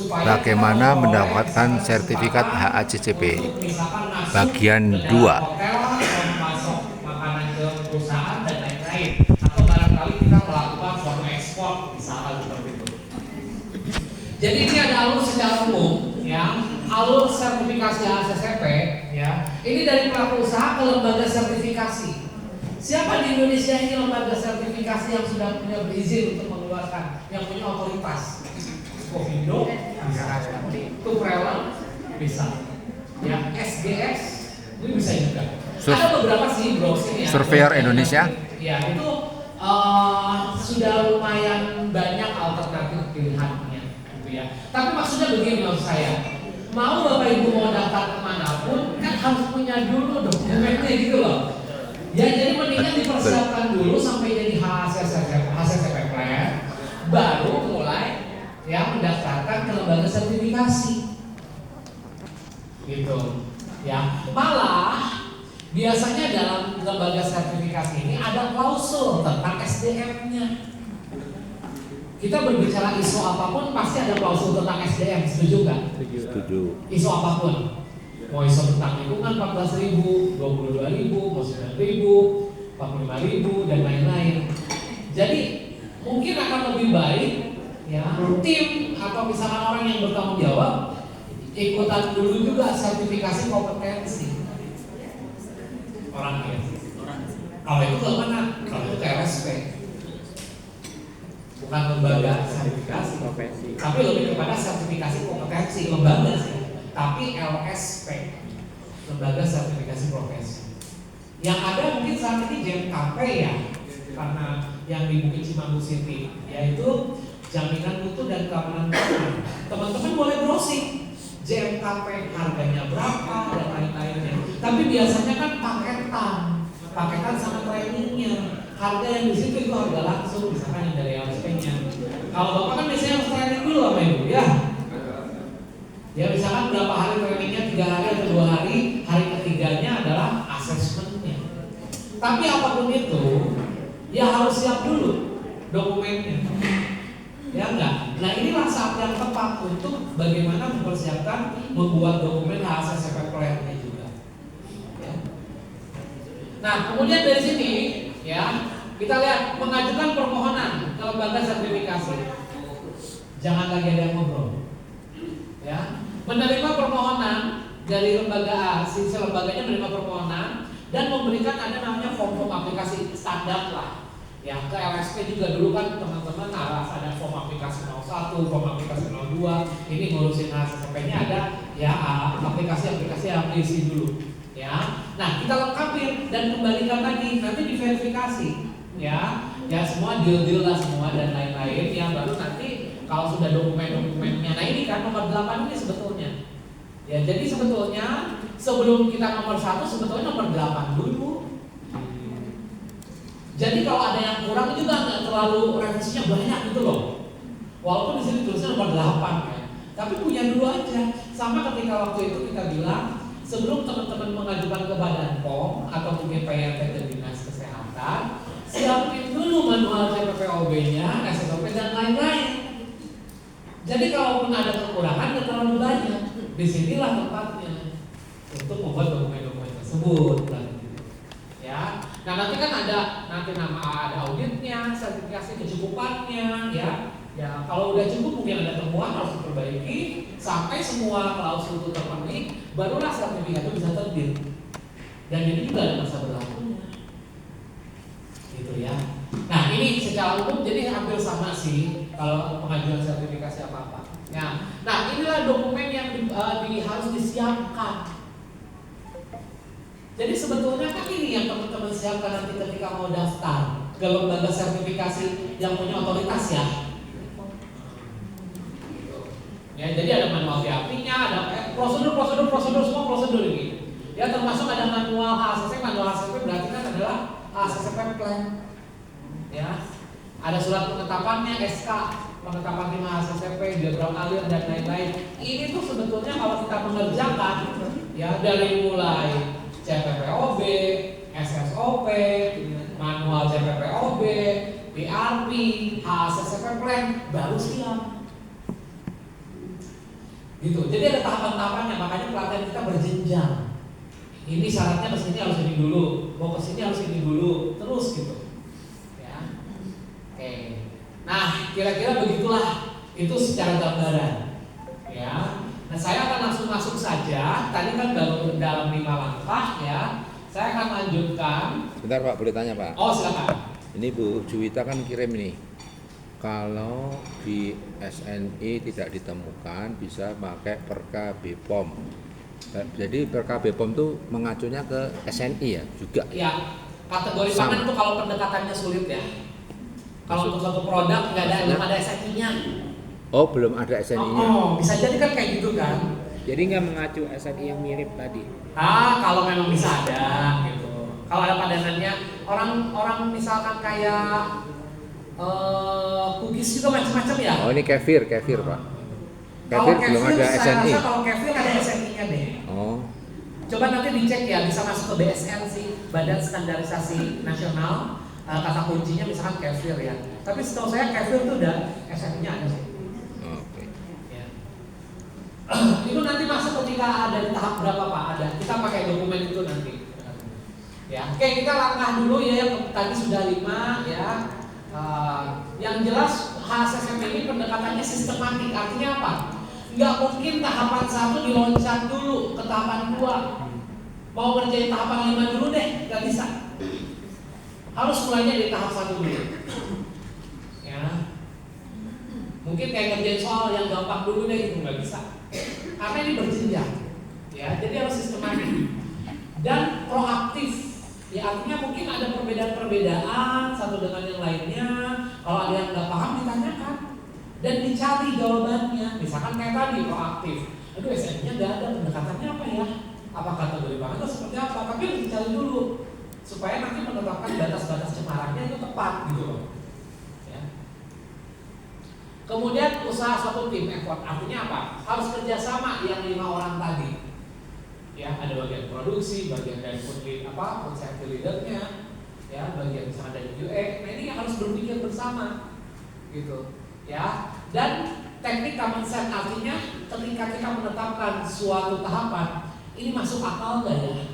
Bagaimana mendapatkan sertifikat HACCP? Bagian 2. Masuk makanan ke perusahaan dan lain-lain, atau barangkali kita melakukan suatu ekspor misalkan seperti itu. Jadi ini ada alur secara umum, ya, alur sertifikasi HACCP, ya. Ini dari pelaku usaha ke lembaga sertifikasi. Siapa di Indonesia ini lembaga sertifikasi yang sudah punya izin untuk mengeluarkan, yang punya otoritas? Kofindo bisa, Tuprela bisa, ya, SGS itu bisa juga. Ada beberapa sih browsing ya. Surveyor Indonesia. Ya itu sudah lumayan banyak alternatif pilihannya, gitu ya. Tapi maksudnya begini maksud saya, mau bapak ibu mau daftar kemanapun kan harus punya dulu dokumennya gitu loh. Ya jadi mendingan dipersiapkan dulu sampai jadi HACCP plan, baru mulai ya mendaftarkan ke lembaga sertifikasi gitu ya. Malah biasanya dalam lembaga sertifikasi ini ada klausul tentang SDM-nya. Kita berbicara ISO apapun pasti ada klausul tentang SDM, setuju nggak? Setuju. ISO apapun, mau ISO tentang lingkungan 14.000, 22.000, mau 9.000, 45.000 dan lain-lain. Jadi mungkin akan lebih baik ya tim atau misalkan orang yang bertanggung jawab ikutan dulu juga sertifikasi kompetensi orangnya. Kalau itu ke mana? Kalau itu ke LSP, bukan lembaga sertifikasi, tapi lebih kepada sertifikasi kompetensi lembaga sih. Tapi LSP, lembaga sertifikasi profesi. Yang ada mungkin saat ini JMKP ya, karena yang di Bukit Cimanggu City, yaitu jaminan mutu dan keamanan pangan. Teman-teman boleh browsing JMKP harganya berapa dan lain-lainnya. Tapi biasanya kan paketan sama trainingnya. Harga yang di situ itu harga langsung, misalkan yang dari LSP-nya. Kalau bapak kan biasanya harus training dulu sama ibu ya. Ya misalkan berapa hari trainingnya, 3 hari atau 2 hari, hari ketiganya adalah asesmennya. Tapi apapun itu, ya harus siap dulu dokumennya. Ya enggak. Nah inilah saat yang tepat untuk bagaimana mempersiapkan membuat dokumen HACCP plan-nya juga. Ya. Nah kemudian dari sini ya kita lihat mengajukan permohonan ke lembaga sertifikasi. Jangan lagi ada yang ngobrol. Ya, menerima permohonan dari lembaga A, si lembaganya menerima permohonan dan memberikan ada namanya form aplikasi standar lah. Ya, ke LSP juga dulu kan teman-teman harus ada form aplikasi 01, form aplikasi 02. Ini ngurusin HACCP-nya ada ya aplikasi-aplikasi yang diisi dulu. Ya, nah kita lengkapin dan kembalikan lagi, nanti diverifikasi. Ya, ya semua deal-deal lah semua dan lain-lain. Ya, baru nanti kalau sudah dokumen-dokumennya. Nah ini kan nomor 8 ini sebetulnya. Ya, jadi sebetulnya sebelum kita nomor 1 sebetulnya nomor 8 dulu. Jadi kalau ada yang kurang juga nggak terlalu revisinya banyak gitu loh. Walaupun di sini tulisnya nomor 8 ya. Tapi punya dulu aja. Sama ketika waktu itu kita bilang sebelum teman-teman mengajukan ke Badan POM atau mungkin PRT ke Dinas Kesehatan, siapin dulu manual CPPOB-nya, SSOP dan lain-lain. Jadi kalaupun ada kekurangan nggak terlalu banyak. Disinilah tempatnya untuk membuat dokumen-dokumen tersebut. Ya, nah nanti kan ada nama auditnya, sertifikasi kecukupannya, ya. Ya kalau udah cukup mungkin ada temuan harus diperbaiki sampai semua klausul itu terpenuhi, barulah sertifikat itu bisa terbit. Dan ini juga ada masa berlakunya, gitu ya. Nah ini secara umum jadi hampir sama sih kalau pengajuan sertifikasi apa-apa. Ya, nah inilah dokumen yang harus disiapkan. Jadi sebetulnya kan ini yang teman-teman siapkan nanti ketika mau daftar ke lembaga sertifikasi yang punya otoritas ya. Ya, jadi ada manual VAP-nya, ada prosedur semua prosedur ini. Ya termasuk ada manual HACCP, manual HACCP berarti kan adalah HACCP plan. Ya, ada surat penetapannya, SK, penetapan tim HACCP, diagram alir dan lain-lain. Ini tuh sebetulnya kalau kita mengerjakan, ya dari mulai CPPOB, SSOP, manual CPPOB, PRP, HACCP plan baru siap. Gitu. Jadi ada tahapan-tahapannya, makanya pelatihan kita berjenjang. Ini syaratnya ke sini harus ini dulu, mau ke sini harus ini dulu, terus gitu. Ya. Oke. Nah, kira-kira begitulah itu secara gambaran. Ya. Nah, saya akan langsung masuk saja. Tadi kan baru dalam 5 langkah ya. Saya akan lanjutkan. Bentar Pak, boleh tanya Pak? Oh, silakan. Ini Bu Juwita kan kirim nih. Kalau di SNI tidak ditemukan bisa pakai Perka BPOM. Jadi Perka BPOM itu mengacunya ke SNI ya juga. Ya, kategori pangan itu kalau pendekatannya sulit ya. Kalau untuk satu produk nggak ada SNI-nya. Oh, belum ada SNI-nya. Oh, bisa jadi kan kayak gitu kan. Jadi nggak mengacu SNI yang mirip tadi. Kalau memang bisa ada gitu. Kalau ada padanannya, orang misalkan kayak cookies juga macam-macam ya. Oh, ini kefir Pak. Kalau Kefir belum ada saya SNI. rasa kalau kefir ada SNI-nya deh. Oh, Coba nanti dicek ya, bisa masuk ke BSN sih, Badan Standarisasi Nasional. Kata kuncinya misalkan kefir ya. Tapi setahu saya kefir itu udah SNI-nya ada sih. oke. Ya. Itu nanti masuk ketika ada di tahap berapa Pak? Ada. Kita pakai dokumen itu nanti. Ya, oke kita langkah dulu ya. Yang tadi sudah 5 ya. Yang jelas HSSM ini pendekatannya sistematik. Artinya apa? Nggak mungkin tahapan 1 diloncat dulu ke tahapan 2. Mau ngerjain tahapan 5 dulu deh, nggak bisa. Harus mulainya di tahap 1 dulu. Ya. Mungkin kayak ngerjain soal yang gampang dulu deh, itu nggak bisa. Karena ini berjenjang. Ya, jadi harus sistematik dan proaktif. Ya, artinya mungkin ada perbedaan-perbedaan satu dengan yang lainnya. Kalau ada yang nggak paham ditanyakan dan dicari jawabannya. Misalkan kayak tadi proaktif. Aduh, SNI-nya nggak ada, pendekatannya apa ya? Apa kategori pangan atau seperti apa? Tapi harus dicari dulu supaya nanti menetapkan batas-batas cemarannya itu tepat gitu loh. Ya. Kemudian usaha suatu tim effort, artinya apa? Harus kerjasama yang 5 orang tadi. Ya, ada bagian produksi, bagian dari food safety leadernya, ya, bagian misalnya dari UX. Nah, ini harus berpikir bersama, gitu, ya. Dan teknik common sense artinya ketika kita menetapkan suatu tahapan, ini masuk akal nggak ya?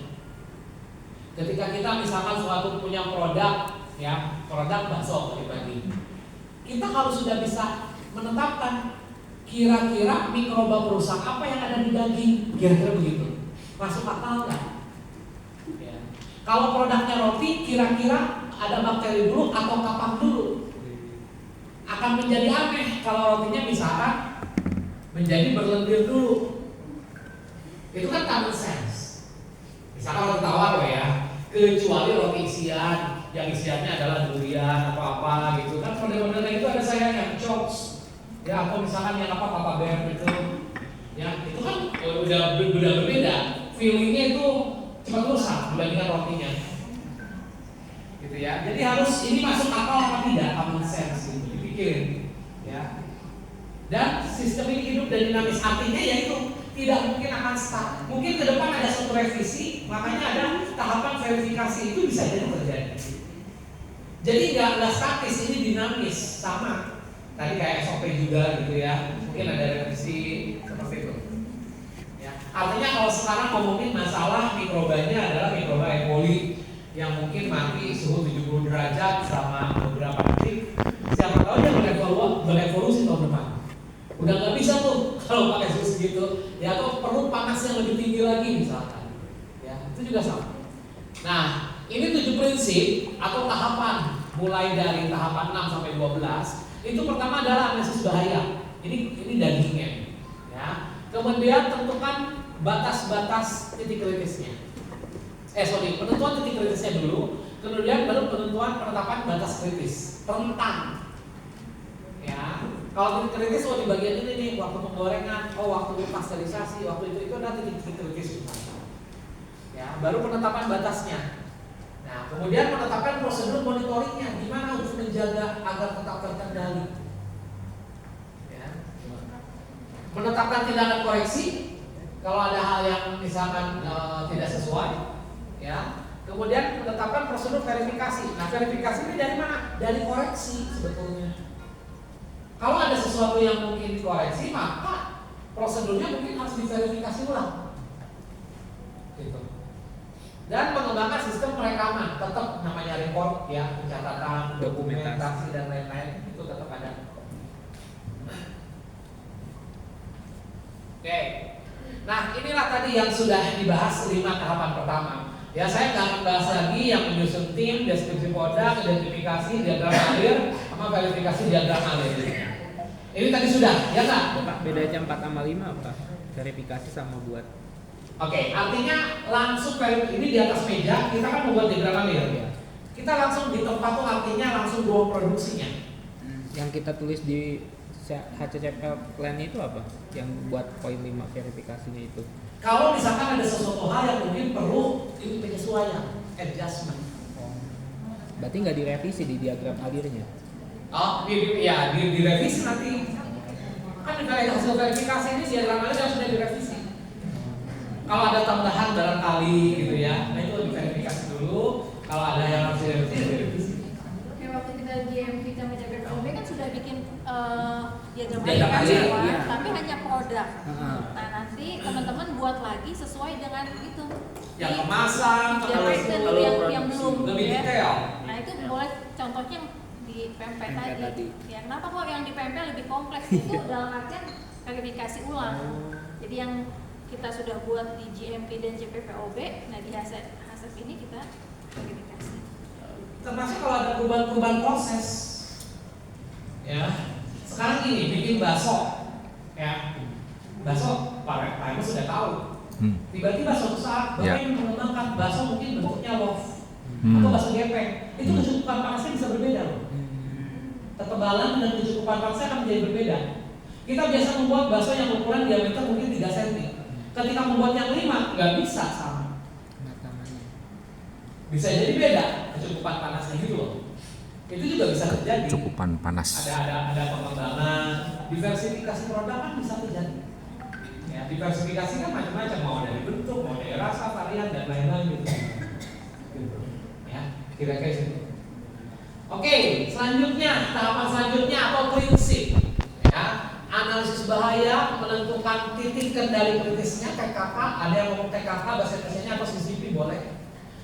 Ketika kita misalkan suatu punya produk, ya, produk bakso tadi, kita harus sudah bisa menetapkan kira-kira mikroba perusak apa yang ada di daging, kira-kira begitu. Masuk akal nggak? Ya. Kalau produknya roti, kira-kira ada bakteri dulu atau kapan dulu? Akan menjadi aneh kalau rotinya misalkan menjadi berlendir dulu. Itu kan common sense. Misalkan roti tawar ya, kecuali roti isian, yang isiannya adalah durian atau apa gitu kan. Model-modelnya itu ada saya yang chops, ya, atau misalkan yang papa bear gitu, ya, itu kan udah berbeda. Feelingnya itu cepat rusak dibandingkan rotinya, gitu ya. Jadi harus ini masuk akal apa tidak, common sense gitu, dipikirin, ya. Dan sistem ini hidup dan dinamis, artinya yaitu tidak mungkin akan stuck. Mungkin ke depan ada suatu revisi, makanya ada tahapan verifikasi itu bisa jadi terjadi. Jadi nggak statis, ini dinamis, sama. Tadi kayak SOP juga gitu ya, mungkin ada revisi seperti itu. Artinya kalau sekarang ngomongin masalah mikrobanya adalah mikroba E. coli yang mungkin mati suhu 70 derajat selama beberapa detik. Siapa tahu dia berevolusi tahun depan. Udah nggak bisa tuh kalau pakai suhu segitu. Ya, atau perlu panas yang lebih tinggi lagi misalkan. Ya, itu juga sama. Nah, ini 7 prinsip atau tahapan mulai dari tahapan 6 sampai 12. Itu pertama adalah analisis bahaya. Ini dagingnya. Ya. Kemudian tentukan batas-batas titik kritisnya. Penentuan titik kritisnya dulu, kemudian baru penetapan batas kritis. Rentang. Ya. Kalau titik kritis di bagian ini nih, waktu penggorengan, waktu pasteurisasi, waktu itu ada titik kritis. Ya, baru penetapan batasnya. Nah, kemudian menetapkan prosedur monitoringnya, gimana untuk menjaga agar tetap terkendali. Ya. Menetapkan tindakan koreksi kalau ada hal yang misalkan tidak sesuai, ya. Kemudian menetapkan prosedur verifikasi. Nah, verifikasi ini dari mana? Dari koreksi sebetulnya. Kalau ada sesuatu yang mungkin dikoreksi, maka prosedur sebelumnya mungkin harus diverifikasi ulang. Gitu. Dan mengembangkan sistem perekaman, tetap namanya report ya, pencatatan, dokumentasi dan lain-lain itu tetap ada. Oke. Nah, inilah tadi yang sudah dibahas 5 tahapan pertama. Ya, saya nggak akan bahas lagi yang menyusun tim, deskripsi produk, identifikasi, diagram alir, sama verifikasi diagram alir. Ini tadi sudah, ya nggak? Pak, bedanya 4 sama 5 apa? Verifikasi sama buat. Oke, artinya langsung ini di atas meja kita kan membuat diagram alir ya. Kita langsung di tempat tuh artinya langsung ruang produksinya. Yang kita tulis di HCCP plan itu apa? Yang buat poin 5 verifikasinya itu. Kalau misalkan ada sesuatu hal yang mungkin perlu ini penyesuaian, adjustment. Berarti nggak direvisi di diagram alirnya? Oh, direvisi nanti. Kan dari hasil verifikasi ini diagram alir yang sudah direvisi. Kalau ada tambahan barangkali gitu ya, nah itu diverifikasi dulu. Kalau ada yang harus direvisi. Oke, waktu kita GMP sama JPPOB kan sudah bikin diagram Diagram alir alir, semua, iya. tapi hanya produk. Heeh. Nah, nanti teman-teman buat lagi sesuai dengan itu. Yang kemasan, Kalau yang belum lebih ya. detail. Nah, itu boleh contohnya yang di PMP PMP tadi. Ya, kenapa kok yang di PMP lebih kompleks? Itu dalam artian verifikasi ulang. Jadi yang kita sudah buat di GMP dan JPPOB, nah di HACCP ini kita verifikasi. Termasuk kalau ada perubahan-perubahan proses. Ya. Sekarang gini, bikin bakso. Ya. Bakso, Pak Emos sudah tahu. Tiba-tiba suatu saat Bapak ingin mengembangkan bakso mungkin bentuknya loaf atau bakso gepeng. Itu kecukupan panasnya bisa berbeda loh. Ketebalan dan kecukupan panasnya akan menjadi berbeda. Kita biasa membuat bakso yang ukuran diameter mungkin 3 cm. Ketika membuat yang 5 nggak bisa sama. Bisa jadi beda kecukupan panasnya gitu loh. Itu juga bisa terjadi. Kecukupan panas. Ada pengembangan, diversifikasi produk kan bisa terjadi. Ya, diversifikasi kan macam-macam, mau dari bentuk, mau dari rasa, varian dan lain-lain gitu. Ya, kira-kira itu. Oke, selanjutnya tahapan selanjutnya atau prinsip. Ya, analisis bahaya, menentukan titik kendali kritisnya TKK. Ada yang ngomong TKK bahasa Indonesia atau CCP boleh.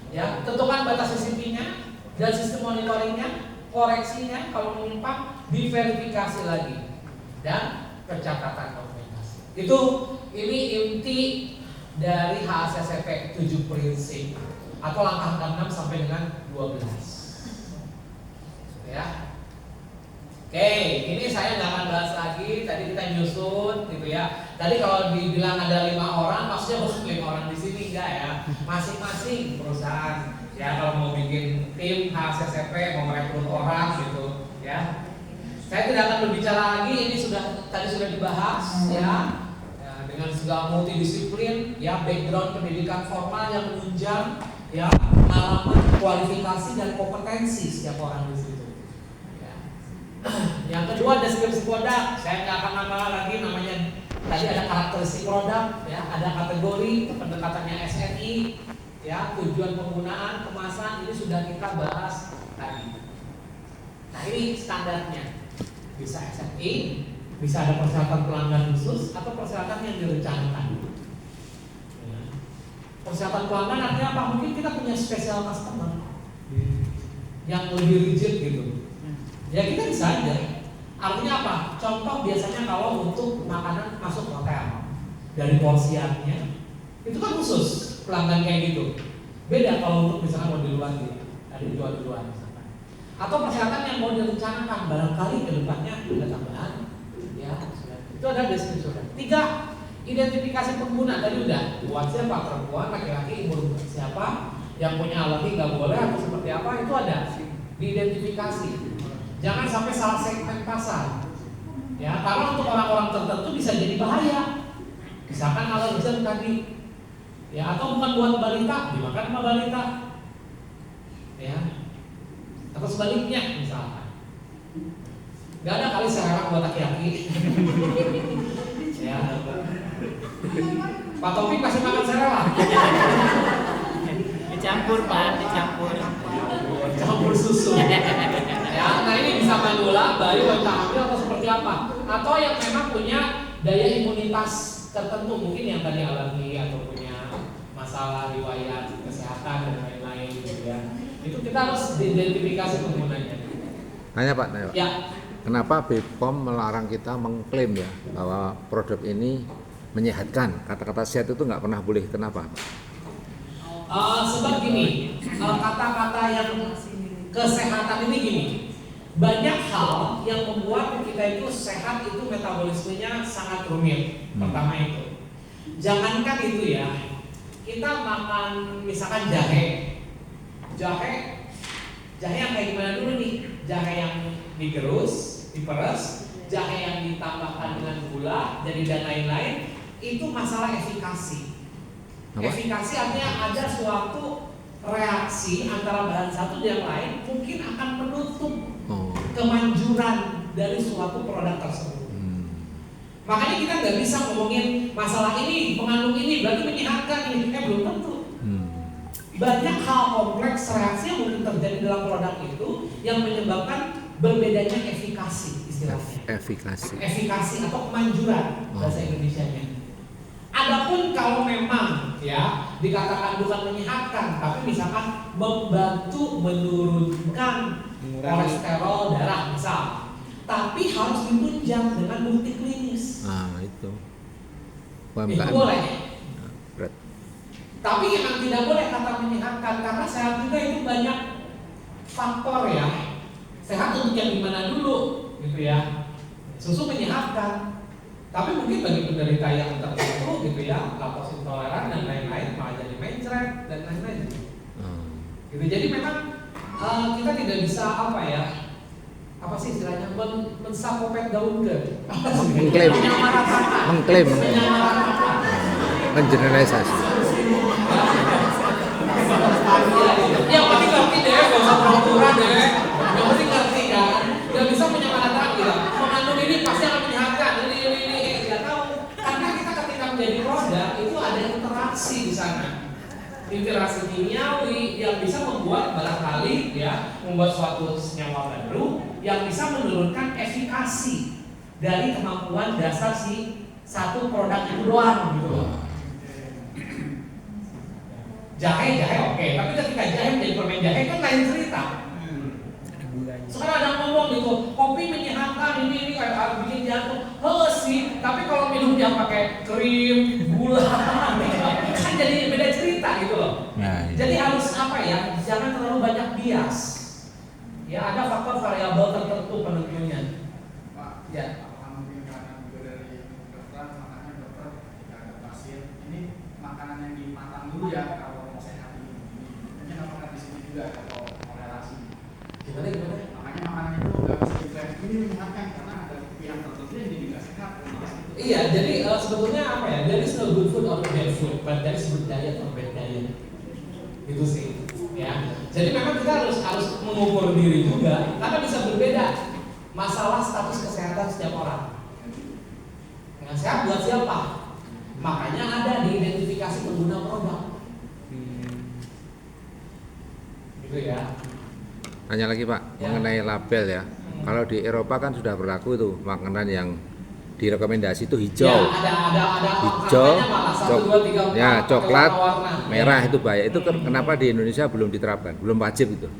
Ya, tentukan batas CCP-nya dan sistem monitoringnya, koreksinya kalau menyimpang, diverifikasi lagi dan pencatatan dokumentasi. Ini inti dari HACCP 7 prinsip atau langkah 66 sampai dengan 12. Ya. Oke, ini saya nggak akan bahas lagi. Tadi kita nyusun, gitu ya. Tadi kalau dibilang ada 5 orang, maksudnya bukan 5 orang di sini enggak ya. Masing-masing perusahaan. Ya, kalau mau bikin tim HACCP, mau merekrut orang, gitu, ya. Saya tidak akan berbicara lagi. Ini tadi sudah dibahas, ya. Dengan segala multidisiplin, ya, background pendidikan formal yang menunjang, ya, pengalaman, kualifikasi dan kompetensi setiap orang di situ. Yang kedua deskripsi produk. Saya nggak akan nambah lagi namanya. Tadi ada karakteristik produk, ya, ada kategori, pendekatannya SNI, ya, tujuan penggunaan, kemasan, ini sudah kita bahas tadi. Nah, ini standarnya. Bisa SNI, bisa ada persyaratan pelanggan khusus atau persyaratan yang direncanakan. Ya. Persyaratan pelanggan artinya apa? Mungkin kita punya spesial customer yang lebih rigid gitu. Ya kita bisa aja. Artinya apa? Contoh biasanya kalau untuk makanan masuk hotel dari porsiannya itu kan khusus pelanggan kayak gitu. Beda kalau untuk misalnya mau di luar gitu, ada dijual di luar misalkan. Atau persyaratan yang mau direncanakan barangkali ke depannya ada tambahan. Ya, itu ada deskripsi. 3, identifikasi pengguna. Tadi udah buat siapa, perempuan, laki-laki, umur siapa, yang punya alergi nggak boleh atau seperti apa, itu ada diidentifikasi. Jangan sampai salah segmen pasar. Ya, karena untuk orang-orang tertentu bisa jadi bahaya. Misalkan alergen tadi. Ya, atau bukan buat balita, dimakan sama balita. Ya. Atau sebaliknya misalkan. Gak ada kali sekarang buat laki-laki. Ya. Pak Taufik pasti makan serela. Dicampur Pak, dicampur. Campur susu. Ya, nah ini bisa manula, bayi, wanita hamil atau seperti apa? Atau yang memang punya daya imunitas tertentu mungkin yang tadi alami atau punya masalah riwayat kesehatan dan lain-lain gitu ya. Itu kita harus identifikasi penggunanya. Tanya Pak, tanya Pak. Ya, Kenapa BPOM melarang kita mengklaim ya bahwa produk ini menyehatkan? Kata-kata sehat itu nggak pernah boleh. Kenapa? sebab gini, kata-kata yang kesehatan ini gini, banyak hal yang membuat kita itu sehat itu metabolismenya sangat rumit. Pertama itu, jangankan itu ya, kita makan misalkan jahe yang kayak gimana dulu nih? Jahe yang digerus, diperes, jahe yang ditambahkan dengan gula, jadi dan lain-lain, itu masalah efikasi. Apa? Efikasi artinya ada suatu reaksi antara bahan satu dan yang lain mungkin akan menutup kemanjuran dari suatu produk tersebut. Makanya kita nggak bisa ngomongin masalah ini mengandung ini berarti menyehatkan ini, belum tentu. Banyak hal kompleks reaksi yang mungkin terjadi dalam produk itu yang menyebabkan berbedanya efikasi istilahnya. Efikasi atau kemanjuran bahasa Indonesianya. Adapun kalau memang ya dikatakan bukan menyehatkan, tapi misalkan membantu menurunkan kolesterol darah misal, tapi harus ditunjang dengan bukti klinis. Itu. Itu boleh. Berat. Tapi yang tidak boleh kata menyehatkan karena sehat juga itu banyak faktor ya. Sehat untuk yang gimana dulu gitu ya. Susu menyehatkan. Tapi mungkin bagi penderita yang tertentu gitu ya, laktose intoleran dan lain-lain malah jadi mencret dan lain-lain. Gitu. Jadi memang kita tidak bisa apa sih istilahnya mensakopet daunkan. Mengklaim. Mengeneralisasi. Yang penting ngerti deh, gak usah pura-pura deh. Yang penting ngerti kan, gak bisa menyamaratakan gitu. Mengandung ini pasti akan menyehatkan. Ini nggak tahu. Karena kita ketika menjadi produk itu ada interaksi di sana. Interaksi kimiawi yang bisa membuat barangkali ya membuat suatu senyawa baru yang bisa menurunkan efikasi dari kemampuan dasar si satu produk itu doang gitu loh. Jahe oke, tapi ketika jahe menjadi permen jahe kan lain cerita. Sekarang ada ngomong gitu, kopi menyehatkan ini kayak bikin jantung. Sih, tapi kalau minum dia pakai krim, gula, kan jadi beda cerita gitu loh. Jadi harus jangan terlalu banyak bias. Ya ada faktor variabel tertentu penentunya. Pak, ya. apakah mungkin karena juga dari dokter, makanya dokter ketika ada pasien ini makanan yang dimatang dulu ya kalau mau sehat ini. Mungkin apakah di sini juga atau korelasi? Gimana? Makanya makanan itu nggak bisa diklaim ini menyehatkan karena ada pihak tertentu yang jadi nggak sehat. Iya, jadi sebetulnya there is no good food or bad food, but there is good diet or bad diet. Itu sih, ya. Jadi memang kita harus mengukur diri juga, karena bisa berbeda masalah status kesehatan setiap orang. Yang sehat buat siapa? Makanya ada di identifikasi pengguna produk. Gitu ya. Tanya lagi Pak, mengenai label ya. Kalau di Eropa kan sudah berlaku itu makanan yang direkomendasi itu hijau. Ya, ada hijau, malah 1, 2, 3, 4, ya coklat, warna. merah itu bahaya. Itu kenapa di Indonesia belum diterapkan, belum wajib itu?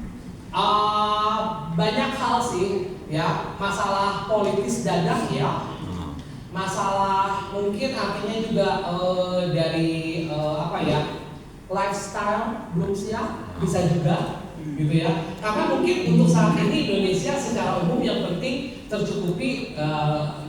Banyak hal sih, ya masalah politis dadah ya, masalah mungkin artinya juga dari lifestyle belum siap bisa juga. Gitu ya, karena mungkin untuk saat ini Indonesia secara umum yang penting tercukupi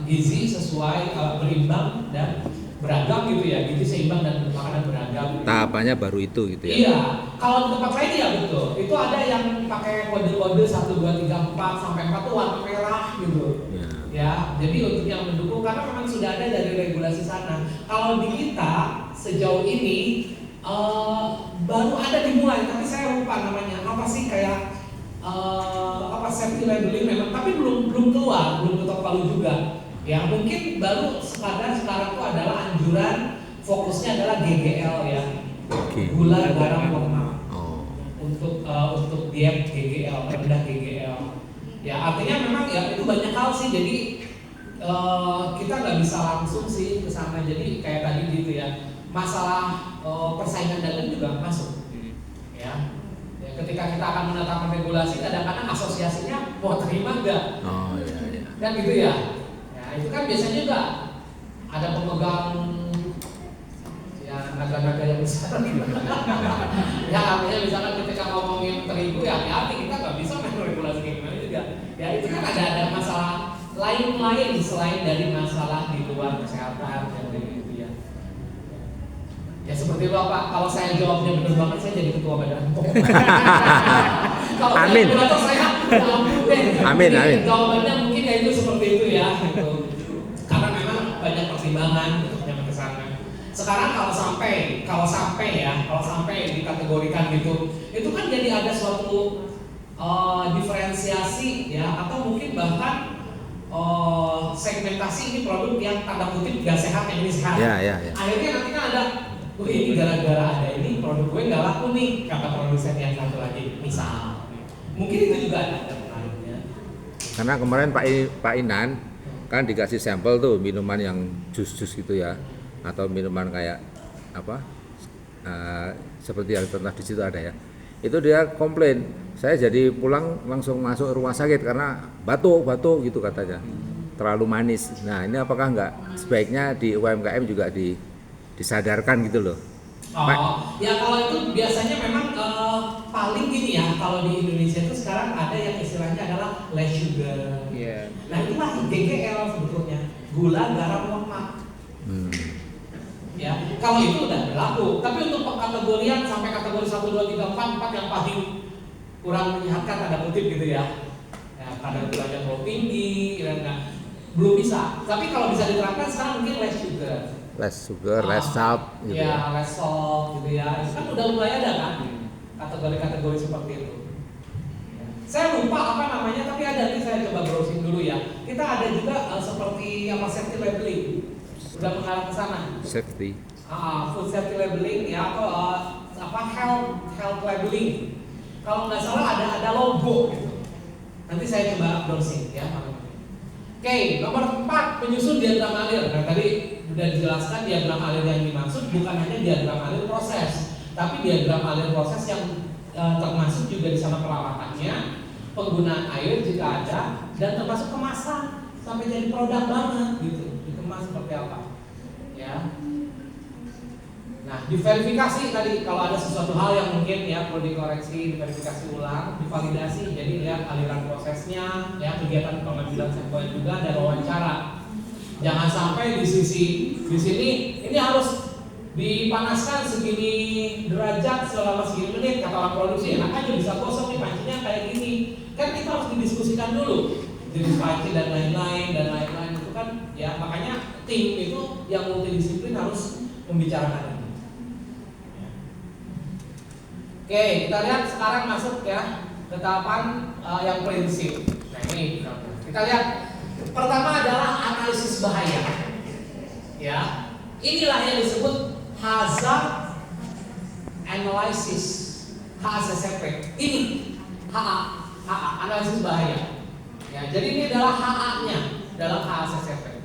gizi sesuai berimbang dan beragam gitu ya, gizi seimbang dan makanan beragam. Tahapannya baru itu gitu ya? Iya, kalau di tempat lain ya betul. Itu ada yang pakai kode-kode 1, 2, 3, 4 sampai 4 tuh warna merah gitu. Ya, jadi untuk yang mendukung karena memang sudah ada dari regulasi sana. Kalau di kita sejauh ini baru ada dimulai, tapi saya lupa namanya apa sih kayak safety labeling memang, tapi belum keluar, belum ketok palu juga. Ya mungkin baru sekarang itu adalah anjuran fokusnya adalah GGL ya, gula garam lemak. Untuk diet GGL, rendah GGL. Ya artinya memang ya itu banyak hal sih, jadi kita nggak bisa langsung sih ke sana. Jadi kayak masalah persaingan dagang juga masuk. Ya. Ketika kita akan menetapkan regulasi, kadang-kadang asosiasinya mau terima enggak? Oh iya. Kan gitu ya. Ya itu kan biasanya juga ada pemegang ya naga-naga yang besar. Ya artinya misalkan ketika ngomongin terigu ya hati-hati, kita nggak bisa main regulasi kayak gimana juga. Ya itu kan ada masalah lain selain dari masalah di luar kesehatan dan gitu ya. Ya seperti itu Pak, kalau saya jawabnya benar banget saya jadi ketua badan POM. Kalau Amin. regulator saya ampun deh. Amin. Jawabannya mungkin ya itu seperti itu ya. Gitu. Karena memang banyak pertimbangan untuk nyampe ke sana. Sekarang kalau sampai dikategorikan gitu, itu kan jadi ada suatu diferensiasi ya, atau mungkin bahkan segmentasi ini produk yang tanda kutip gak sehat, yang ini sehat. Ya. Akhirnya nanti kan ada, ini gara-gara ada ini produk gue nggak laku nih, kata produsen yang satu lagi, misal. Mungkin itu juga ada pengaruhnya. Karena kemarin Pak Inan kan dikasih sampel tuh minuman yang jus-jus gitu ya, atau minuman kayak apa seperti yang pernah di situ ada ya. Itu dia komplain, saya jadi pulang langsung masuk rumah sakit karena batuk gitu katanya, terlalu manis. Nah ini apakah nggak sebaiknya di UMKM juga disadarkan gitu loh? Ya kalau itu biasanya memang paling gini ya, kalau di Indonesia itu sekarang ada yang istilahnya adalah less sugar. Iya. Nah itu masih GGL sebetulnya, gula, garam, lemak. Ya, kalau itu udah berlaku. Tapi untuk pengkategorian sampai kategori 1, 2, 3, 4 yang paling kurang menyehatkan tanda kutip gitu ya. Ya kadar gulanya terlalu tinggi, belum bisa. Tapi kalau bisa diterapkan sekarang mungkin less sugar, less salt gitu ya. Less salt gitu ya. Itu kan udah mulai ada kan kategori-kategori seperti itu. Saya lupa apa namanya, tapi ada, nanti saya coba browsing dulu ya. Kita ada juga seperti apa safety labeling. Sudah mengarah ke sana. Safety. Food safety labeling ya, atau health labeling. Kalau nggak salah ada logo gitu. Nanti saya coba browsing ya. Oke, nomor 4 penyusun diagram alir. Nah tadi sudah dijelaskan diagram alir yang dimaksud bukan hanya diagram alir proses, tapi diagram alir proses yang termasuk juga di sana perawatannya, penggunaan air jika ada, dan termasuk kemasan sampai jadi produk banget gitu, dikemas seperti apa. Ya. Nah, diverifikasi tadi kalau ada sesuatu hal yang mungkin ya perlu dikoreksi, diverifikasi ulang, divalidasi. Jadi lihat aliran prosesnya, ya kegiatan pengambilan sampel juga dan wawancara. Jangan sampai di sini ini harus dipanaskan segini derajat selama segini menit, kata orang produksi enak aja bisa gosok nih pancinya kayak gini. Kan kita harus didiskusikan dulu jenis panci dan lain-lain itu kan ya, makanya tim itu yang multidisiplin harus membicarakan ini. Oke, kita lihat sekarang masuk ya ke tahapan yang prinsip. Nah ini kita lihat pertama adalah analisis bahaya. Ya, inilah yang disebut hazard analysis, HACCP. Ini HA, analisis bahaya. Ya, jadi ini adalah HA-nya dalam HACCP.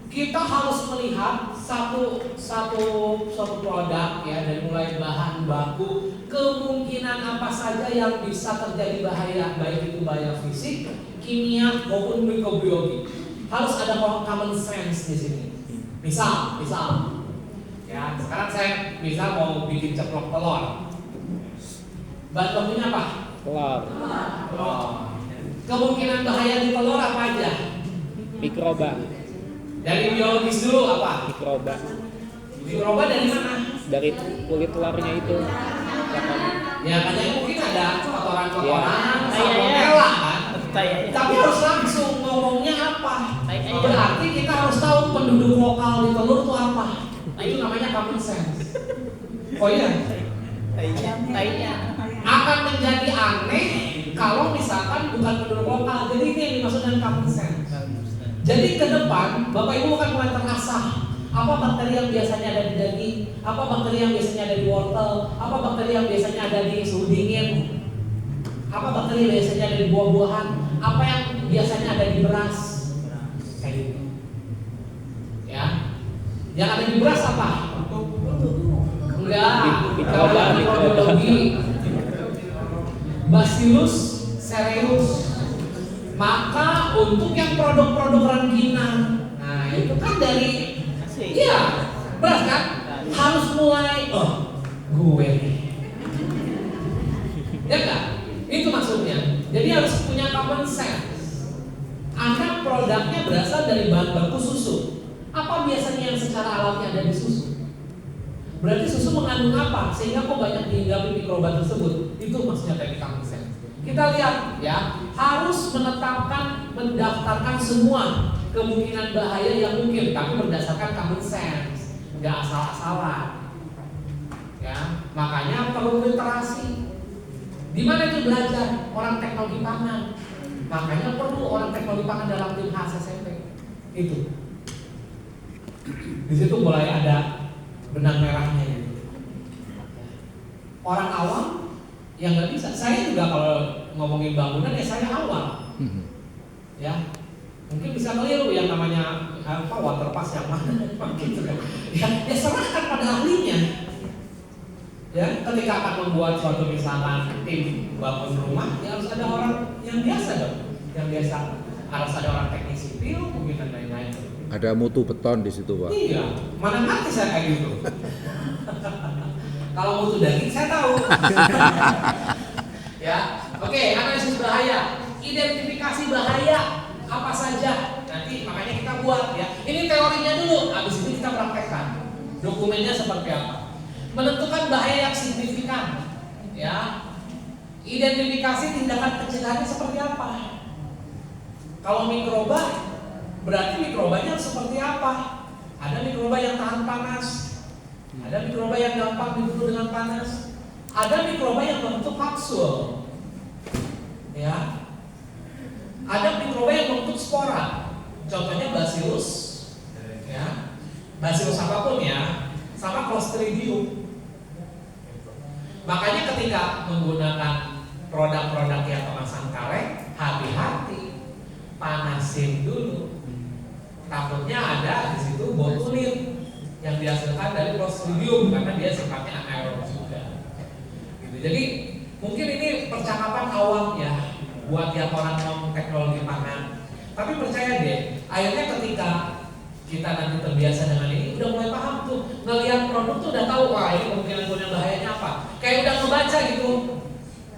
Kita harus melihat satu produk ya, dari mulai bahan baku, kemungkinan apa saja yang bisa terjadi bahaya, baik itu bahaya fisik, kimia maupun mikrobiologi. Harus ada common sense di sini. Misal, ya sekarang saya mau bikin ceplok telur. Bahan bakunya apa? Telur. Kemungkinan bahaya di telur apa aja? Mikroba. Dari biologis dulu apa? Mikroba dari mana? Dari kulit telurnya itu. Ya katanya mungkin ada kotoran-kotoran, Ya. salmonella kan? Tapi harus langsung ngomongnya apa? Berarti kita harus tahu penduduk lokal di telur itu apa. Itu namanya common sense. Oh iya? Akan menjadi aneh kalau misalkan bukan penduduk lokal. Jadi ini yang dimaksud dengan common sense. Jadi ke depan Bapak Ibu akan mulai terasah apa bakteri yang biasanya ada di daging, apa bakteri yang biasanya ada di wortel, apa bakteri yang biasanya ada di suhu dingin, apa bakteri yang biasanya ada di buah-buahan, apa yang biasanya ada di beras, kayak gitu. Ya. Yang ada di beras apa? Enggak, Mikroba. mikrobiologi. Bacillus cereus. Maka untuk yang produk-produk rangginang, nah itu kan dari, iya, beras kan, harus mulai, gue nih, ya kan? Itu maksudnya. Jadi harus punya common sense. Anda produknya berasal dari bahan baku susu. Apa biasanya yang secara alami ada di susu? Berarti susu mengandung apa? Sehingga kok banyak dihinggapi mikroba tersebut. Itu maksudnya dari common sense. Kita lihat ya, harus menetapkan, mendaftarkan semua kemungkinan bahaya yang mungkin, tapi berdasarkan common sense, nggak asal-asalan. Ya, makanya perlu literasi. Di mana itu belajar orang teknologi pangan? Makanya perlu orang teknologi pangan dalam tim HSSMP. Itu. Di situ mulai ada benang merahnya gitu. Orang awam yang nggak bisa. Saya juga kalau ngomongin bangunan ya saya awam. Ya, mungkin bisa keliru yang namanya water pass yang mana gitu kan. Ya serahkan pada ahlinya. Ya, ketika akan membuat suatu misalkan tim bangun rumah, ya harus ada orang yang biasa dong, yang biasa harus ada orang teknik sipil, mungkin dan lain-lain. Ada mutu beton di situ, Pak. Iya, mana ngerti saya kayak gitu. Kalau mutu daging saya tahu. Ya, oke, analisis bahaya, identifikasi bahaya apa saja. Nanti makanya kita buat ya. Ini teorinya dulu, habis itu kita praktekkan. Dokumennya seperti apa? Menentukan bahaya yang signifikan, ya. Identifikasi tindakan pencegahannya seperti apa? Kalau mikroba, berarti mikrobanya seperti apa? Ada mikroba yang tahan panas, ada mikroba yang gampang dibunuh dengan panas, ada mikroba yang bentuk kapsul, ya. Ada mikroba yang bentuk spora, contohnya Bacillus, ya. Bacillus apapun ya, sama Clostridium. Makanya ketika menggunakan produk-produk yang kemasan kaleng, hati-hati, panasin dulu. Takutnya ada di situ botulin yang dihasilkan dari Clostridium karena dia sifatnya anaerob juga. Gitu. Jadi mungkin ini percakapan awam ya buat yang orang non teknologi pangan. Tapi percaya deh, akhirnya ketika kita nanti terbiasa dengan ini, udah mulai paham tuh, ngelihat produk tuh udah tahu, wah ini kemungkinan bahayanya apa. Kayak udah ngebaca gitu,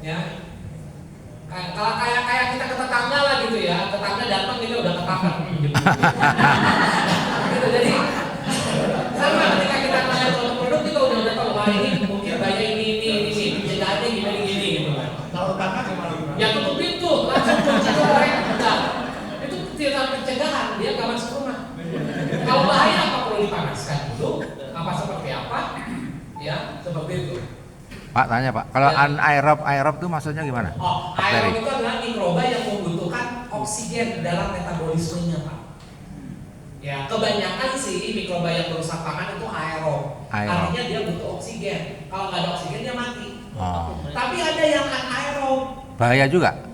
ya. Kalau kayak kita ke tetangga lah gitu ya, tetangga datang kita udah ketakan. Gitu, jadi sama ketika kita ngelihat produk kita udah tahu, wah ini mungkin bahaya ini, pencegahannya gimana gini gitu kan. Kalau kakak gimana? Ya tutup pintu, langsung cuci goreng, udah. Itu tidak pencegahan, dia nggak masuk rumah. Kalau bahaya apa perlu dipanaskan dulu? Apa seperti apa? Ya, seperti itu. Pak tanya Pak, kalau Ya. anaerob itu maksudnya gimana? Oh, aerob itu adalah mikroba yang membutuhkan oksigen dalam metabolismenya, Pak. Ya, kebanyakan sih mikroba yang merusak pangan itu aerob. Artinya dia butuh oksigen. Kalau nggak ada oksigen dia mati. Oh. Tapi ada yang anaerob. Bahaya juga?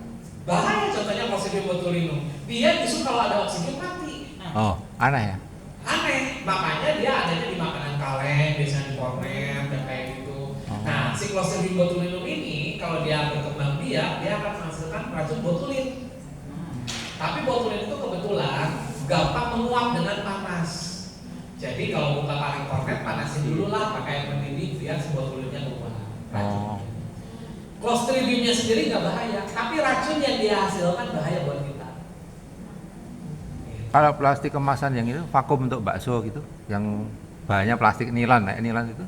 Bahaya, contohnya Clostridium botulinum. Dia justru kalau ada oksigen mati. Oh, aneh ya? Aneh, makanya dia adanya di makanan kaleng, biasanya di kornet dan kayak gitu. Nah, si Clostridium botulinum ini kalau dia berkembang biak, dia akan menghasilkan racun botulin. Tapi botulin itu kebetulan gampang menguap dengan panas. Jadi kalau buka kaleng kornet, panasin dulu lah pakai air mendidih biar si botulinnya keluar. Oh. Clostridiumnya sendiri nggak bahaya, tapi racun yang dia hasilkan bahaya buat kita. Kalau plastik kemasan yang itu vakum untuk bakso gitu, yang bahannya plastik nilon, nilon itu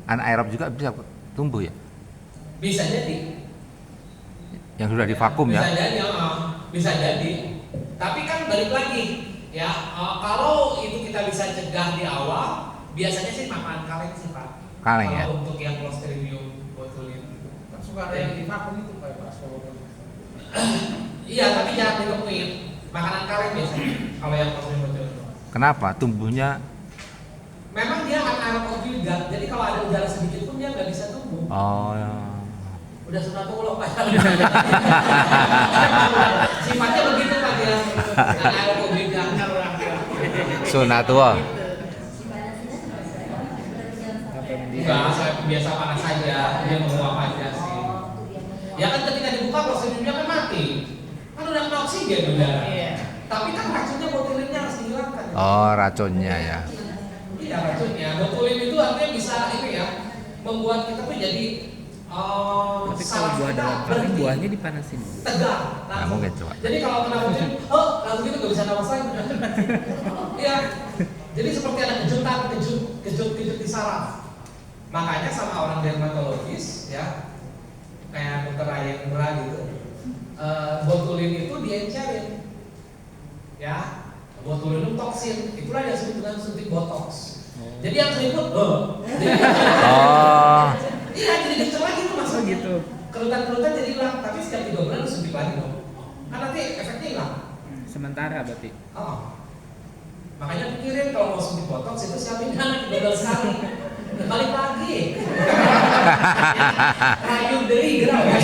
anaerob juga bisa tumbuh ya? Bisa jadi. Yang sudah divakum ya? Bisa jadi, bisa jadi. Tapi kan balik lagi, ya kalau itu kita bisa cegah di awal, biasanya sih makan kaleng sih Pak. Kaleng kalau ya? Untuk yang Clostridium botulinum. Kan suka ada yang di vakum itu kayak bakso. Iya, tapi jangan ditemuin. Makanan kaleng biasanya kalau yang Clostridium botulinum. Kenapa? Tumbuhnya? Memang dia anaerob juga, jadi kalau ada udara sedikit pun dia nggak bisa tumbuh. Oh ya. Udah sunatullah Pak. Sifatnya begitu Pak dia. Anaerob juga. Sunatullah. atau Enggak, saya biasa panas saja, dia menguap aja sih. Ya kan ketika dibuka prosedurnya kan mati, kan udah kena oksigen udara. Tapi kan racunnya botulinnya harus dihilangkan. Oh, racunnya ya. Iya racunnya, botulin itu artinya bisa ini ya, membuat kita tuh jadi tapi kalau buah dalam kali buahnya dipanasin. tegang. Nah, mungkin coba. Jadi kalau kena hujan, langsung itu nggak bisa napas lagi. Iya. Jadi seperti ada kejutan, kejut di saraf. Makanya sama orang dermatologis ya, kayak dokter Ayendra gitu, botulin itu diencerin, ya. Botulin itu toksin, itulah yang disebut dengan suntik botox. Jadi yang keriput, Oh. iya jadi kecil lagi tuh maksudnya. Oh gitu. Kerutan-kerutan jadi hilang, tapi setiap 3 bulan harus suntik lagi dong. Kan nanti efeknya hilang. Sementara berarti. Oh. Makanya pikirin kalau mau suntik botox itu siapin dana 13 kali. Balik lagi. Rayu dari gerau ya.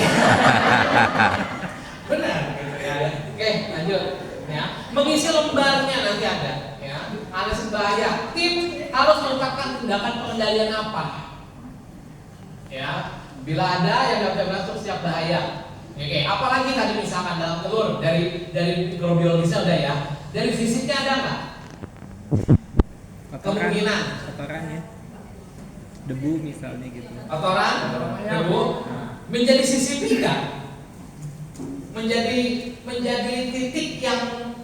Benar gitu ya. Oke, lanjut ya. Mengisi lembarnya nanti ada ya. Analisis bahaya. Tim harus menetapkan tindakan pengendalian apa? Ya. Bila ada yang dapat masuk siap bahaya. Oke, apalagi tadi misalkan dalam telur dari mikrobiologisnya udah ya. Dari fisiknya ada nggak? Kemungkinan kotoran ya. Debu misalnya gitu. kotoran, debu menjadi CCP nggak? Menjadi titik yang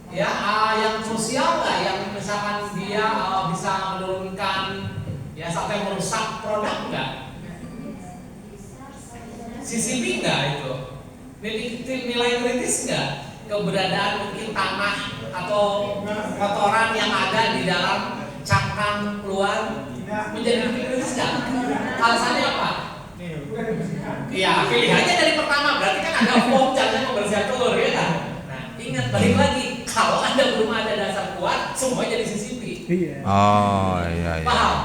ya yang krusial nggak? Yang misalkan dia bisa menurunkan ya sampai merusak produk nggak? CCP nggak itu? Nilai kritis nggak? Keberadaan mungkin tanah atau kotoran yang ada di dalam cangkang keluar menjadi titik kritis nggak? Alasannya apa? Iya, pilihannya dari pertama berarti kan ada form caranya pembersihan telur ya kan? Nah, ingat balik lagi kalau Anda belum ada dasar kuat, semua jadi CCP. Iya. Oh, iya iya. Paham?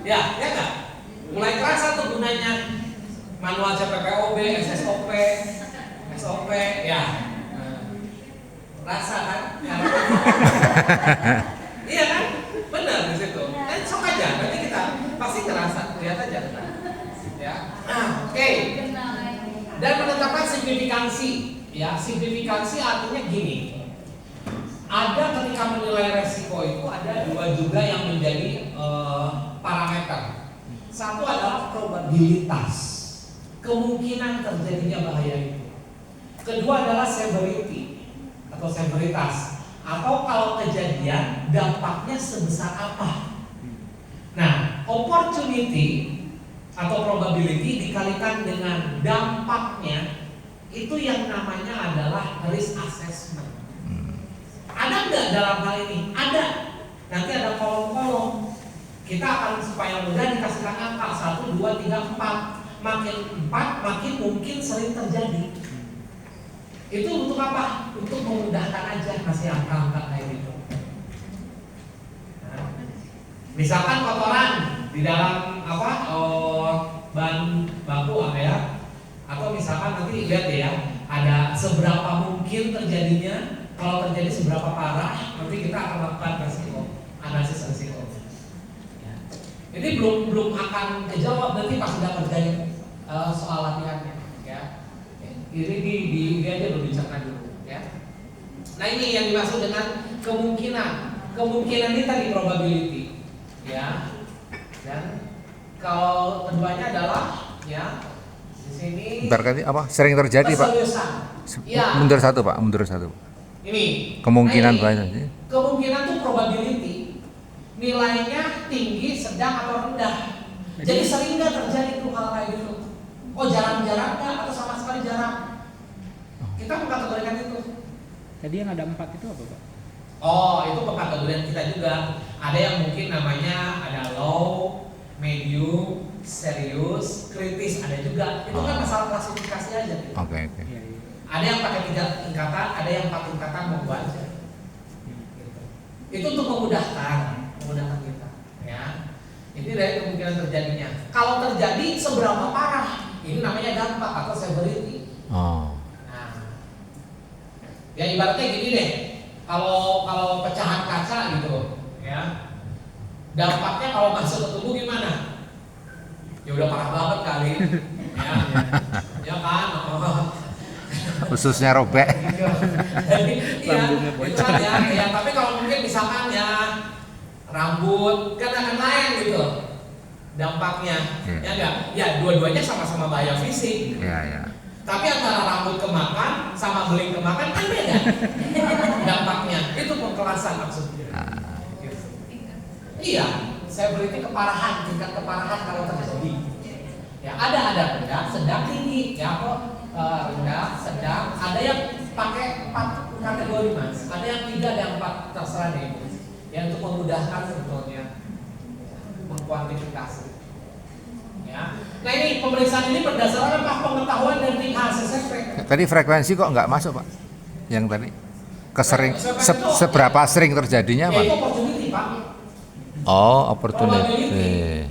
Ya nggak? Mulai terasa tuh gunanya manual CPPOB, SSOP, SOP, ya. Rasa kan? Iya kan? Benar di situ. Sok aja, nanti kita pasti ngerasa, lihat aja. Ya. Oke. Dan menetapkan signifikansi. Ya, signifikansi artinya gini. Ada ketika menilai resiko itu ada 2 juga yang menjadi parameter. Satu adalah probabilitas, kemungkinan terjadinya bahaya itu. Kedua adalah severity atau severitas, atau kalau kejadian dampaknya sebesar apa. Nah, opportunity atau probability dikalikan dengan dampaknya, itu yang namanya adalah risk assessment. Ada nggak dalam hal ini? Ada. Nanti ada kolom-kolom. Kita akan supaya mudah dikasihkan angka 1, 2, 3, 4. Makin 4 makin mungkin sering terjadi. Itu untuk apa? Untuk memudahkan aja kasih angka-angka kayak gitu. Nah, misalkan kotoran di dalam bahan baku apa ya? Atau misalkan nanti lihat deh ya, ada seberapa mungkin terjadinya. Kalau terjadi seberapa parah, nanti kita akan lakukan resiko, analisis resiko. Ya. Ini belum akan kejawab nanti pas sudah kerjain soal latihannya. Ya. Ini di aja dulu dicerna dulu. Ya. Nah ini yang dimaksud dengan kemungkinan. Kemungkinan ini tadi probability. Ya. Dan kalau keduanya adalah ya di sini. Bentar kali apa? Sering terjadi, Pak. Ya. Mundur satu, Pak. Mundur satu. Ini Kemungkinan nah, banyak. kemungkinan tuh probability. Nilainya tinggi, sedang atau rendah. Jadi sering nggak terjadi tuh hal kayak gitu. Oh jarang-jarang nggak atau sama sekali jarang. Kita mengkategorikan itu. Tadi yang ada 4 itu apa, Pak? Oh itu pengkategorian kita juga. Ada yang mungkin namanya ada low, medium, serius, kritis, ada juga. Itu kan masalah klasifikasi aja. Gitu. Oke. Iya, iya. Ada yang pakai 3 tingkatan, ada yang 4 tingkatan mau aja. Itu untuk memudahkan kita. Ya. Ini dari kemungkinan terjadinya. Kalau terjadi seberapa parah? Ini namanya dampak atau severity. Oh. Nah, ya ibaratnya gini deh. Kalau pecahan kaca gitu, ya. dampaknya kalau masuk ke tubuh gimana? Ya udah parah banget kali, ya, ya kan? Ususnya robek. Iya, itu kan ya, tapi kalau mungkin misalkan ya rambut kan akan lain gitu dampaknya, ya enggak? Ya dua-duanya sama-sama bahaya fisik. Ya. Tapi antara rambut kemakan sama beling kemakan kan beda dampaknya. Itu pengkerasan maksudnya. Iya, saya berarti keparahan, tingkat keparahan kalau terjadi. Ya ada rendah, sedang, tinggi. Ya kok rendah, sedang. Ada yang pakai 4 kategori mas. Ada yang 3, ada yang 4, terserah deh. Ya untuk memudahkan sebetulnya mengkuantifikasi. Ya. Nah ini pemeriksaan ini berdasarkan apa pengetahuan dari HACCP. Tadi frekuensi kok nggak masuk, Pak? Yang tadi seberapa sering terjadinya, Pak? Itu opportunity, Pak. Oh, opportunity.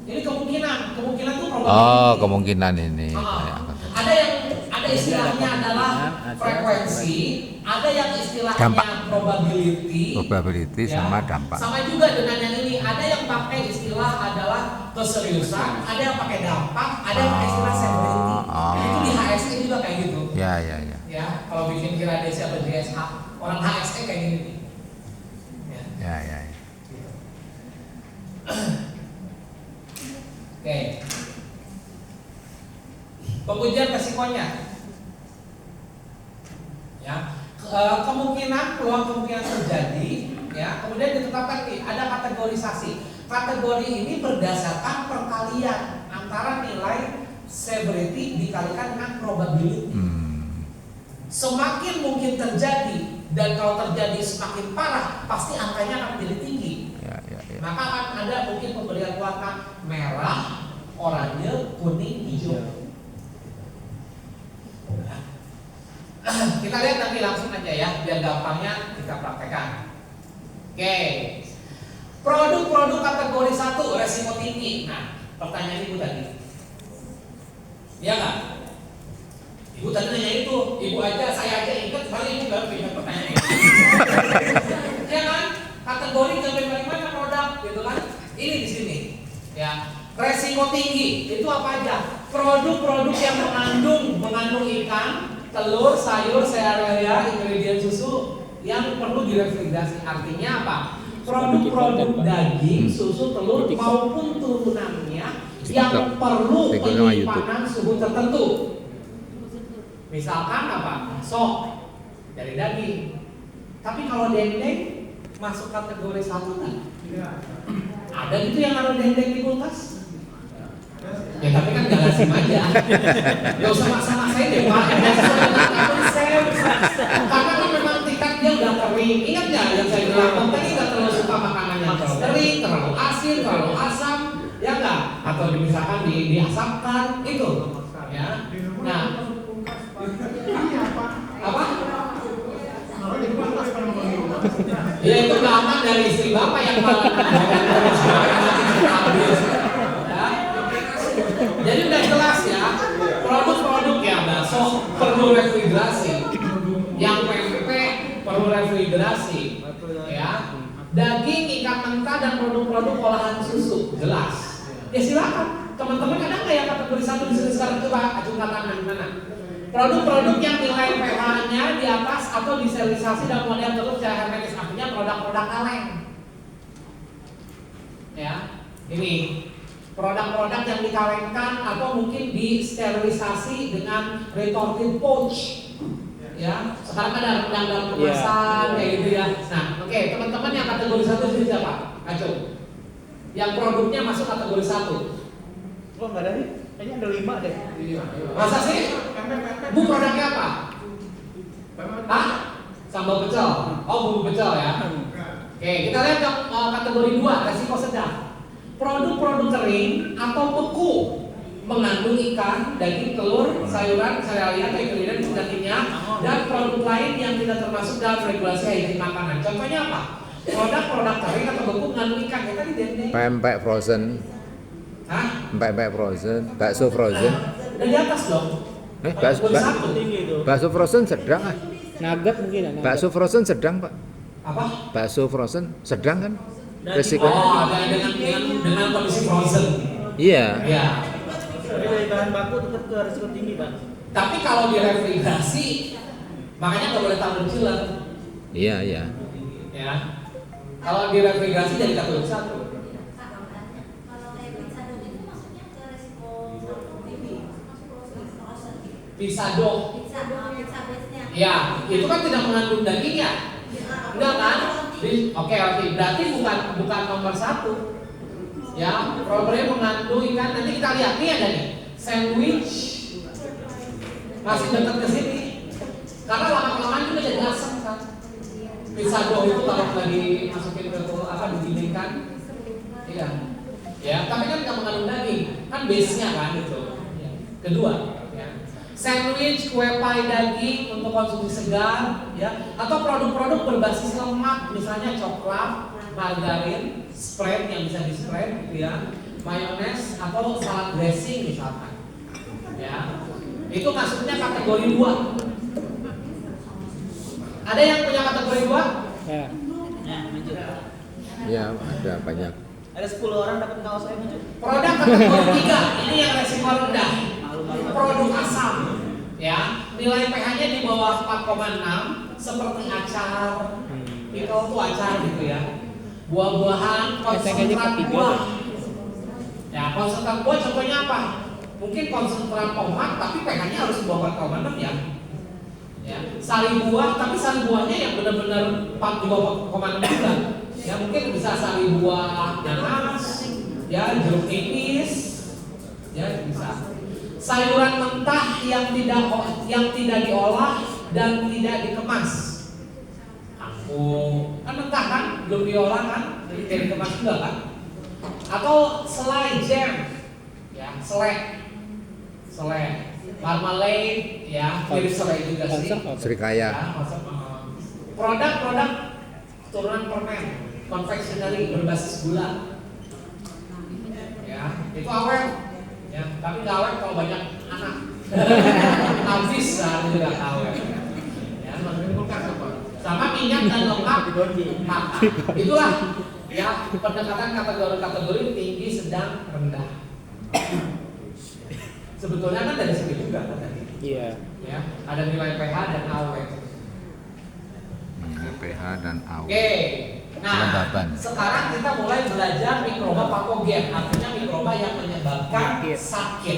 Ini kemungkinan tuh probability. Oh, kemungkinan ini. Ada istilahnya adalah frekuensi, ada yang istilahnya dampak. Probability Ya, sama dampak. Sama juga dengan yang ini, ada yang pakai istilah adalah keseriusan, ada yang pakai dampak, ada yang pakai istilah severity. Itu di HSE juga kayak gitu. Ya. Ya, kalau bikin gradasi atau DSH, orang HSE kayak gini nih. Ya. Oke. Pengujian resikonya. Ya. Peluang kemungkinan terjadi, ya. Kemudian ditetapkan nih ada kategorisasi. Kategori ini berdasarkan perkalian antara nilai severity dikalikan dengan probability. Semakin mungkin terjadi dan kalau terjadi semakin parah, pasti angkanya akan menjadi tinggi. Ya. Maka akan ada mungkin pemberian warna merah, oranye, kuning, hijau. Nah, kita lihat nanti langsung aja ya, biar gampangnya kita praktekkan. Oke, produk-produk kategori 1 resiko tinggi. Nah, pertanyaan ibu tadi, iya nggak? Ibu tadi nanya itu, ibu aja, saya aja ingat, paling ibu baru ingat pertanyaan ini. Ya kan? Kategori paling mana produk, gitu kan? Ini di sini, ya. Resiko tinggi itu apa aja? Produk-produk yang mengandung ikan, telur, sayur, serealia, ingredient susu yang perlu direfrigerasi. Artinya apa? Produk-produk daging, susu, telur maupun turunannya yang perlu penyimpanan suhu tertentu. Misalkan apa? Sok dari daging. Tapi kalau dendeng masuk kategori 1 kan? Ada gitu yang naruh dendeng di kulkas? Ya tapi kan gak lazim aja. Gak usah maksa-maksain deh Pak. Karena kan memang tingkat dia udah kering. Ingat gak yang saya bilang tadi gak terlalu suka makanan yang terlalu kering, terlalu asin, terlalu asam, ya enggak? Atau misalkan diasapkan itu. Ya. Nah, apa? Ya itu gampang dari istri bapak yang malah jadi udah jelas ya, produk-produk yang bakso perlu refrigerasi, yang pempek perlu refrigerasi, ya. Daging, ikan mentah dan produk-produk olahan susu jelas. Ya silakan, teman-teman ada nggak yang kategori 1 di sini sekarang coba acungkan tangan mana? Produk-produk yang nilai pH-nya di atas atau disterilisasi dalam model tertutup secara hermetis, artinya produk-produk kaleng. Ya, ini produk-produk yang dikalengkan atau mungkin disterilisasi dengan retorted pouch. Ya, sekarang ada rendang dalam kemasan kayak gitu ya. Nah, oke, teman-teman yang kategori 1 itu siapa? Acung. Yang produknya masuk kategori 1. Oh, enggak ada nih. Kayaknya ada 5 deh. Masa sih? Bu produknya apa? Hah? Sambal pecel. Oh, bumbu pecel ya. Oke, kita lihat kategori 2, resiko sedang. Produk-produk kering atau beku mengandung ikan, daging, telur, sayuran, serealia, ingredient sepertinya, dan produk lain yang tidak termasuk dalam regulasi higienis makanan. Contohnya apa? Produk-produk kering atau beku mengandung ikan, ya tadi dendeng. Pempek frozen. Hah? Pempek frozen, bakso frozen. Dan di atas dong. Bakso frozen sedang ah. Nugget mungkin ya. Bakso frozen sedang, Pak. Apa? Bakso frozen sedang kan Dan resikonya? Oh, dengan kondisi frozen. Iya. Ya. Tapi dari bahan baku tetap ke risiko tinggi, Pak. Tapi kalau direfrigerasi, makanya nggak boleh taruh di chiller. Iya, iya. Ya. Kalau direfrigerasi jadi katalis 1. Kalau kayak pizza dough itu maksudnya ke resiko Pizza dough. pizza base-nya. Ya, itu kan tidak mengandung daging ya? Enggak kan? Oke, berarti bukan nomor 1. Ya, problemnya mengandung ikan. Nanti kita lihat nih ada nih. Sandwich masih dekat ke sini. Karena lama-kelamaan juga jadi asam kan. Pizza dough itu kalau lagi masukin ke didinginkan. Iya. Ya, tapi kan nggak mengandung daging. Kan base-nya kan gitu. Kedua, ya. Sandwich, kue pie daging untuk konsumsi segar, ya, atau produk-produk berbasis lemak, misalnya coklat, margarin, spread yang bisa di spread, gitu ya, mayones atau salad dressing misalkan, ya, itu masuknya kategori 2. Ada yang punya kategori 2? Ya. Nah, maju. Iya, ada banyak. Ada 10 orang dapat kaos saya maju. Produk kategori 3, ini yang resiko rendah. Malu-malu. Produk asam, ya, nilai pH-nya di bawah 4,6 seperti acar, itu tuh acar gitu ya, buah-buahan, konsentrat buah. Ya, konsentrat buah contohnya apa? Mungkin konsentrat tomat tapi pH-nya harus di bawah 4,6 ya. Ya, sari buah tapi sari buahnya yang benar-benar 4 di bawah 4,6 juga. Ya, mungkin bisa sari buah nanas, ya, jeruk nipis, ya bisa. Sayuran mentah yang tidak diolah dan tidak dikemas. Kangkung kan mentah kan, belum diolah kan, jadi dikemas juga kan. Atau selai jam, ya, selai, marmalade, ya, mirip selai juga sih. Serikaya. Ya, produk-produk turunan permen, konfeksioneri berbasis gula. Ya, itu awet. Ya, tapi nggak awet kalau banyak anak. Habis itu nggak awet. Ya, sama minyak dan lemak. Nah, itulah ya pendekatan kategori tinggi, sedang, rendah. Sebetulnya kan dari sini juga kan tadi. Iya. Ya, ada nilai pH dan awet. pH dan awet. Oke. Nah, Kelembaban. sekarang kita mulai belajar mikroba patogen, artinya mikroba yang menyebabkan sakit.